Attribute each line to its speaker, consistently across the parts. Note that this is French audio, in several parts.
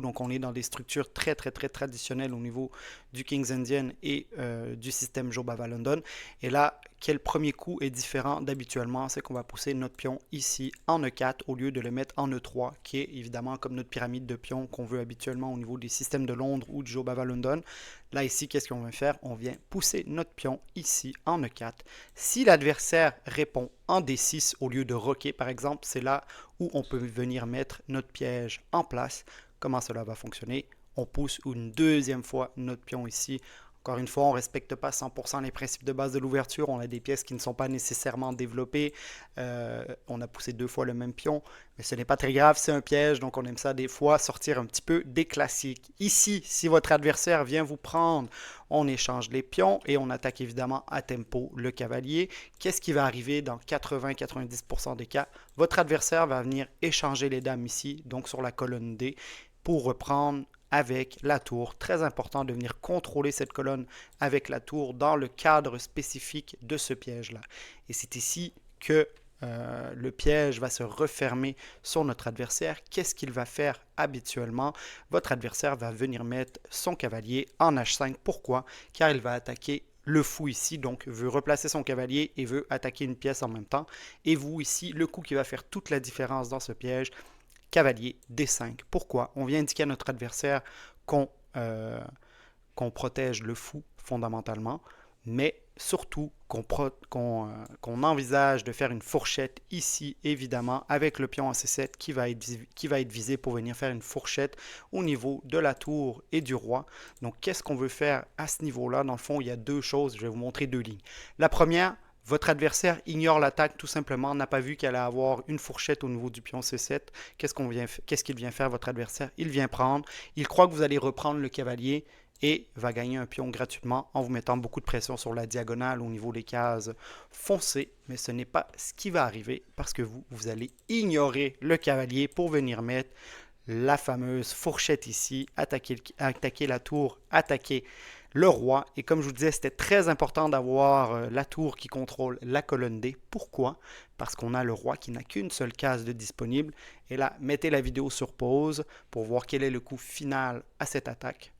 Speaker 1: Donc on est dans des structures très traditionnelles au niveau du King's Indian et du système Joe Bava London. Et là, quel premier coup est différent d'habituellement, c'est qu'on va pousser notre pion ici en E4 au lieu de le mettre en E3, qui est évidemment comme notre pyramide de pions qu'on veut habituellement au niveau des systèmes de Londres ou du Joe Bava London. Là ici, qu'est-ce qu'on va faire? On vient pousser notre pion ici en E4. Si l'adversaire répond en D6 au lieu de roquer par exemple, c'est là où on peut venir mettre notre piège en place. Comment cela va fonctionner? On pousse une deuxième fois notre pion ici. Encore une fois, on ne respecte pas 100% les principes de base de l'ouverture. On a des pièces qui ne sont pas nécessairement développées. On a poussé deux fois le même pion, mais ce n'est pas très grave, c'est un piège. Donc on aime ça des fois sortir un petit peu des classiques. Ici, si votre adversaire vient vous prendre, on échange les pions et on attaque évidemment à tempo le cavalier. Qu'est-ce qui va arriver dans 80-90% des cas? Votre adversaire va venir échanger les dames ici, donc sur la colonne D, pour reprendre avec la tour. Très important de venir contrôler cette colonne avec la tour dans le cadre spécifique de ce piège-là. Et c'est ici que le piège va se refermer sur notre adversaire. Qu'est-ce qu'il va faire habituellement? Votre adversaire va venir mettre son cavalier en H5. Pourquoi? Car il va attaquer le fou ici, donc veut replacer son cavalier et veut attaquer une pièce en même temps. Et vous ici, le coup qui va faire toute la différence dans ce piège, cavalier D5. Pourquoi? On vient indiquer à notre adversaire qu'on protège le fou fondamentalement, mais surtout qu'on envisage de faire une fourchette ici, évidemment, avec le pion en C7 qui va être visé pour venir faire une fourchette au niveau de la tour et du roi. Donc, qu'est-ce qu'on veut faire à ce niveau-là? Dans le fond, il y a deux choses. Je vais vous montrer deux lignes. La première, votre adversaire ignore l'attaque tout simplement, n'a pas vu qu'elle allait avoir une fourchette au niveau du pion C7. Qu'est-ce qu'il vient faire, votre adversaire? Il vient prendre, il croit que vous allez reprendre le cavalier et va gagner un pion gratuitement en vous mettant beaucoup de pression sur la diagonale au niveau des cases foncées. Mais ce n'est pas ce qui va arriver parce que vous allez ignorer le cavalier pour venir mettre la fameuse fourchette ici, attaquer la tour, attaquer le roi. Et comme je vous disais, c'était très important d'avoir la tour qui contrôle la colonne D. Pourquoi? Parce qu'on a le roi qui n'a qu'une seule case de disponible. Et là, mettez la vidéo sur pause pour voir quel est le coup final à cette attaque.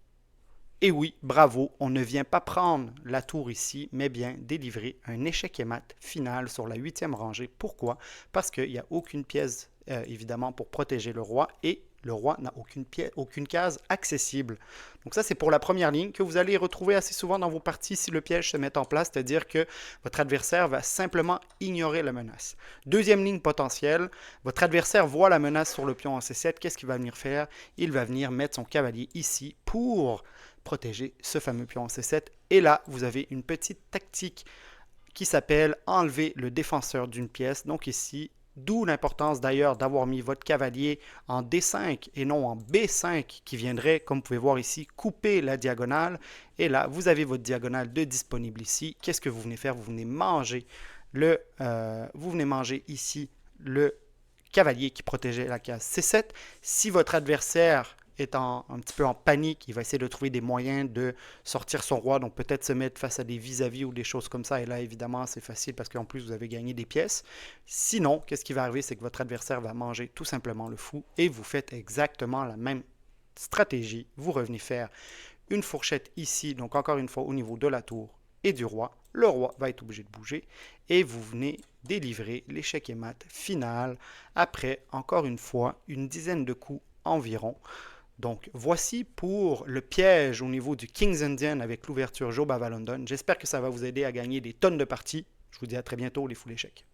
Speaker 1: Et oui, bravo, on ne vient pas prendre la tour ici, mais bien délivrer un échec et mat final sur la 8e rangée. Pourquoi? Parce qu'il n'y a aucune pièce, évidemment, pour protéger le roi et le roi n'a aucune case accessible. Donc ça, c'est pour la première ligne que vous allez retrouver assez souvent dans vos parties si le piège se met en place, c'est-à-dire que votre adversaire va simplement ignorer la menace. Deuxième ligne potentielle, votre adversaire voit la menace sur le pion en C7. Qu'est-ce qu'il va venir faire? Il va venir mettre son cavalier ici pour protéger ce fameux pion en C7. Et là, vous avez une petite tactique qui s'appelle enlever le défenseur d'une pièce. Donc ici, d'où l'importance d'ailleurs d'avoir mis votre cavalier en D5 et non en B5 qui viendrait, comme vous pouvez voir ici, couper la diagonale. Et là, vous avez votre diagonale de disponible ici. Qu'est-ce que vous venez faire? Vous venez manger ici le cavalier qui protégeait la case C7. Si votre adversaire est un petit peu en panique, il va essayer de trouver des moyens de sortir son roi, donc peut-être se mettre face à des vis-à-vis ou des choses comme ça, et là évidemment c'est facile parce qu'en plus vous avez gagné des pièces. Sinon, qu'est-ce qui va arriver? C'est que votre adversaire va manger tout simplement le fou et vous faites exactement la même stratégie. Vous revenez faire une fourchette ici, donc encore une fois au niveau de la tour et du roi. Le roi va être obligé de bouger et vous venez délivrer l'échec et mat final après, encore une fois, une dizaine de coups environ. Donc, voici pour le piège au niveau du King's Indian avec l'ouverture Joe Bava London. J'espère que ça va vous aider à gagner des tonnes de parties. Je vous dis à très bientôt, les fous d'échecs.